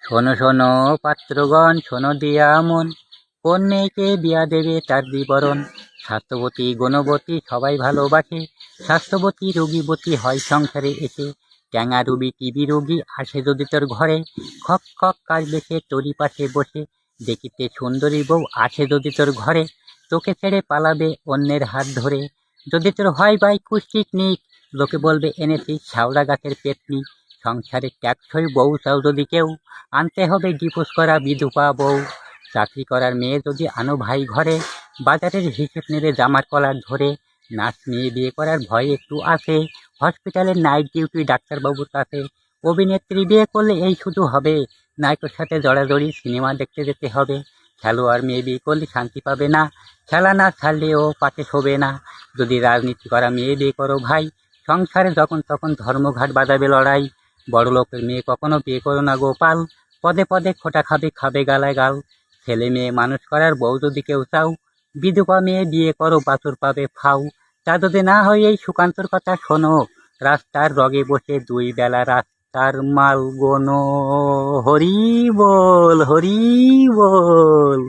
শোনো শোনো পাত্রগণ, শোনো দিয়া মন, কোন মেয়েকে বিয়া দেবে তার বিবরণ। স্বাস্থ্যবতী গুণবতী সবাই ভালোবাসে, স্বাস্থ্যবতী রোগীবতী হয় সংসারে এসে। ট্যাঙা রুবি টিবি রোগী আসে যদি তোর ঘরে, খক খক কাশবে সে তোরই পাশে বসে। দেখিতে সুন্দরী বউ আসে যদি তোর ঘরে, তোকে ছেড়ে পালাবে অন্যের হাত ধরে। যদি তোর হয় ভাই কুষ্টিক নিক, লোকে বলবে এনেছিস শাওড়া গাছের পেতনি। সংসারে ট্যাক্সই বউ চাও যদি কেউ, আনতে হবে ডিভোর্স করা বিধবা বউ। চাকরি করার মেয়ে যদি আনো ভাই ঘরে, বাজারের হিসেব নেবে জামার কলার ধরে। নার্স মেয়ে বিয়ে করার ভয় একটু আছে, হসপিটালের নাইট ডিউটি ডাক্তারবাবুর কাছে। অভিনেত্রী বিয়ে করলে এই শুধু হবে, নায়কের সাথে জড়াজড়ি সিনেমা দেখতে যেতে হবে। খেলোয়াড় মেয়ে বিয়ে করলে শান্তি পাবে না, খেলা না ছাড়লেও পাশে শোবে না। যদি রাজনীতি করা মেয়ে বিয়ে করো ভাই, সংসারে যখন তখন ধর্মঘাট বাজাবে লড়াই। বড়লোকের মেয়ে কখনো বিয়ে করো না গোপাল, পদে পদে খোঁটা খাবে খাবে গালায় গাল। ছেলে মেয়ে মানুষ করার বউ যদি কেউ চাও, বিধবা মেয়ে বিয়ে করো বাছুর পাবে ফাউ। তা যদি না হয় এই সুকান্তর কথা শোনো, রাস্তার রগে বসে দুই বেলা রাস্তার মাল গোনো। হরি বল হরি বল।